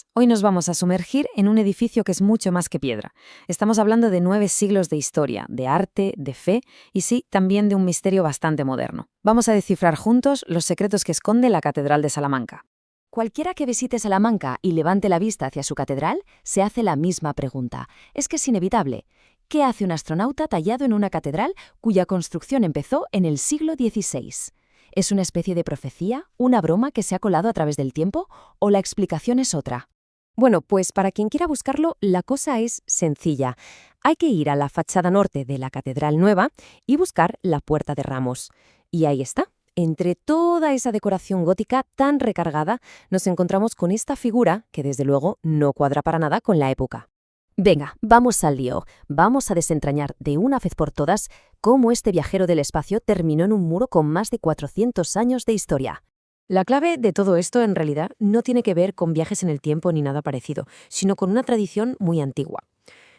días. Hoy nos vamos a sumergir en un edificio que es mucho más que piedra. Estamos hablando de 9 siglos de historia, de arte, de fe y sí, también de un misterio bastante moderno. Vamos a descifrar juntos los secretos que esconde la Catedral de Salamanca. Cualquiera que visite Salamanca y levante la vista hacia su catedral se hace la misma pregunta. Es que es inevitable. ¿Qué hace un astronauta tallado en una catedral cuya construcción empezó en el siglo XVI? ¿Es una especie de profecía, una broma que se ha colado a través del tiempo o la explicación es otra? Bueno, pues para quien quiera buscarlo, la cosa es sencilla. Hay que ir a la fachada norte de la Catedral Nueva y buscar la Puerta de Ramos. Y ahí está. Entre toda esa decoración gótica tan recargada, nos encontramos con esta figura que desde luego no cuadra para nada con la época. Venga, vamos al lío. Vamos a desentrañar de una vez por todas cómo este viajero del espacio terminó en un muro con más de 400 años de historia. La clave de todo esto en realidad no tiene que ver con viajes en el tiempo ni nada parecido, sino con una tradición muy antigua.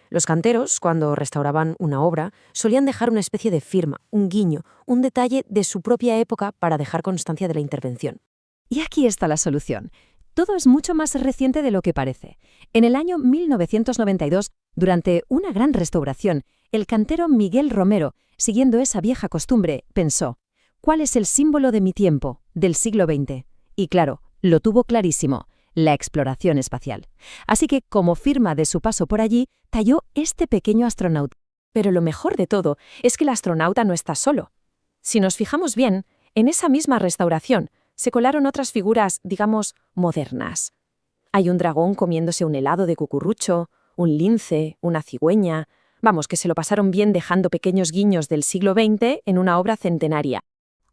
Los canteros, cuando restauraban una obra, solían dejar una especie de firma, un guiño, un detalle de su propia época para dejar constancia de la intervención. Y aquí está la solución. Todo es mucho más reciente de lo que parece. En el año 1992, durante una gran restauración, el cantero Miguel Romero, siguiendo esa vieja costumbre, pensó: ¿cuál es el símbolo de mi tiempo, del siglo XX? Y claro, lo tuvo clarísimo: la exploración espacial. Así que, como firma de su paso por allí, talló este pequeño astronauta. Pero lo mejor de todo es que el astronauta no está solo. Si nos fijamos bien, en esa misma restauración se colaron otras figuras, digamos, modernas. Hay un dragón comiéndose un helado de cucurucho, un lince, una cigüeña. Vamos, que se lo pasaron bien dejando pequeños guiños del siglo XX en una obra centenaria.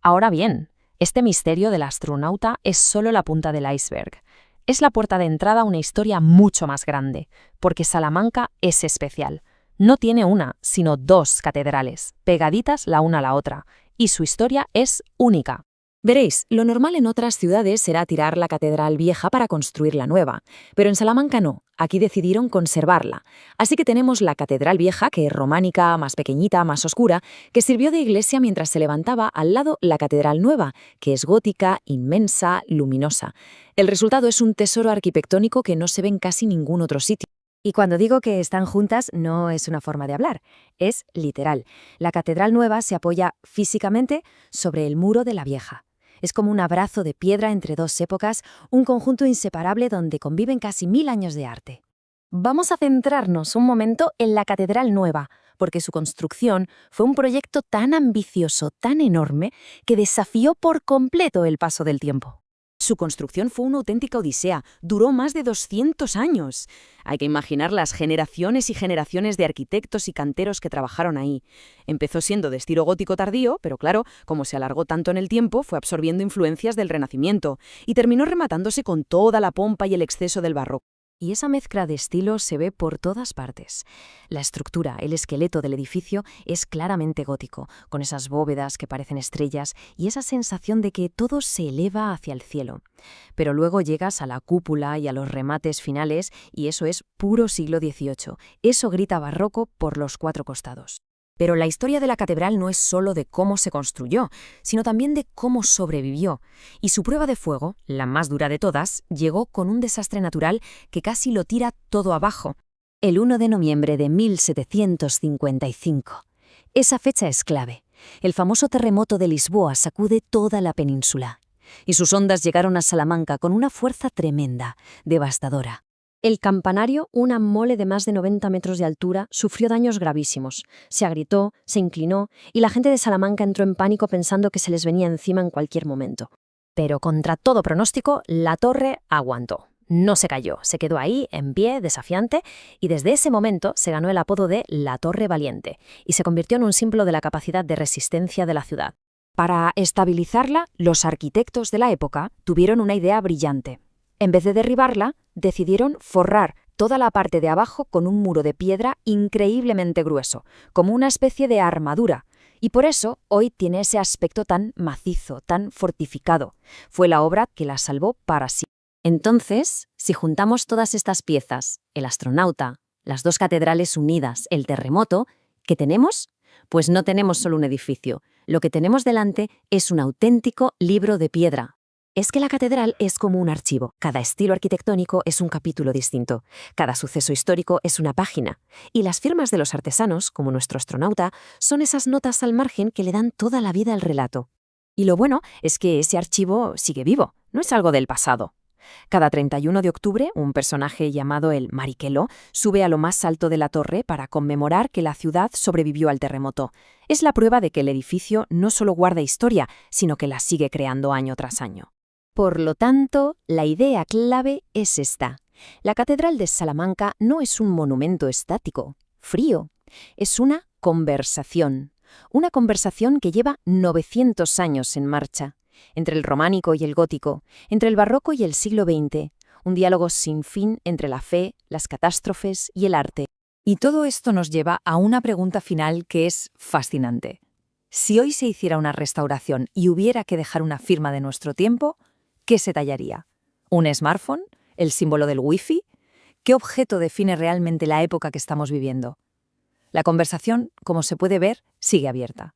Ahora bien, este misterio del astronauta es solo la punta del iceberg. Es la puerta de entrada a una historia mucho más grande, porque Salamanca es especial. No tiene una, sino 2 catedrales, pegaditas la una a la otra, y su historia es única. Veréis, lo normal en otras ciudades será tirar la catedral vieja para construir la nueva, pero en Salamanca no, aquí decidieron conservarla. Así que tenemos la catedral vieja, que es románica, más pequeñita, más oscura, que sirvió de iglesia mientras se levantaba al lado la catedral nueva, que es gótica, inmensa, luminosa. El resultado es un tesoro arquitectónico que no se ve en casi ningún otro sitio. Y cuando digo que están juntas, no es una forma de hablar, es literal. La catedral nueva se apoya físicamente sobre el muro de la vieja. Es como un abrazo de piedra entre 2 épocas, un conjunto inseparable donde conviven casi 1000 años de arte. Vamos a centrarnos un momento en la Catedral Nueva, porque su construcción fue un proyecto tan ambicioso, tan enorme, que desafió por completo el paso del tiempo. Su construcción fue una auténtica odisea, duró más de 200 años. Hay que imaginar las generaciones y generaciones de arquitectos y canteros que trabajaron ahí. Empezó siendo de estilo gótico tardío, pero claro, como se alargó tanto en el tiempo, fue absorbiendo influencias del Renacimiento y terminó rematándose con toda la pompa y el exceso del barroco. Y esa mezcla de estilos se ve por todas partes. La estructura, el esqueleto del edificio es claramente gótico, con esas bóvedas que parecen estrellas y esa sensación de que todo se eleva hacia el cielo. Pero luego llegas a la cúpula y a los remates finales y eso es puro siglo XVIII. Eso grita barroco por los 4 costados. Pero la historia de la catedral no es solo de cómo se construyó, sino también de cómo sobrevivió. Y su prueba de fuego, la más dura de todas, llegó con un desastre natural que casi lo tira todo abajo. El 1 de noviembre de 1755. Esa fecha es clave. El famoso terremoto de Lisboa sacude toda la península. Y sus ondas llegaron a Salamanca con una fuerza tremenda, devastadora. El campanario, una mole de más de 90 metros de altura, sufrió daños gravísimos. Se agrietó, se inclinó y la gente de Salamanca entró en pánico pensando que se les venía encima en cualquier momento. Pero contra todo pronóstico, la torre aguantó. No se cayó, se quedó ahí, en pie, desafiante, y desde ese momento se ganó el apodo de la Torre Valiente y se convirtió en un símbolo de la capacidad de resistencia de la ciudad. Para estabilizarla, los arquitectos de la época tuvieron una idea brillante. En vez de derribarla, decidieron forrar toda la parte de abajo con un muro de piedra increíblemente grueso, como una especie de armadura, y por eso hoy tiene ese aspecto tan macizo, tan fortificado. Fue la obra que la salvó para siempre. Entonces, si juntamos todas estas piezas, el astronauta, las 2 catedrales unidas, el terremoto, ¿qué tenemos? Pues no tenemos solo un edificio. Lo que tenemos delante es un auténtico libro de piedra. Es que la catedral es como un archivo. Cada estilo arquitectónico es un capítulo distinto. Cada suceso histórico es una página. Y las firmas de los artesanos, como nuestro astronauta, son esas notas al margen que le dan toda la vida al relato. Y lo bueno es que ese archivo sigue vivo, no es algo del pasado. Cada 31 de octubre, un personaje llamado el Marichelo sube a lo más alto de la torre para conmemorar que la ciudad sobrevivió al terremoto. Es la prueba de que el edificio no solo guarda historia, sino que la sigue creando año tras año. Por lo tanto, la idea clave es esta. La Catedral de Salamanca no es un monumento estático, frío. Es una conversación que lleva 900 años en marcha. Entre el románico y el gótico, entre el barroco y el siglo XX, un diálogo sin fin entre la fe, las catástrofes y el arte. Y todo esto nos lleva a una pregunta final que es fascinante. Si hoy se hiciera una restauración y hubiera que dejar una firma de nuestro tiempo, ¿qué se tallaría? ¿Un smartphone? ¿El símbolo del Wi-Fi? ¿Qué objeto define realmente la época que estamos viviendo? La conversación, como se puede ver, sigue abierta.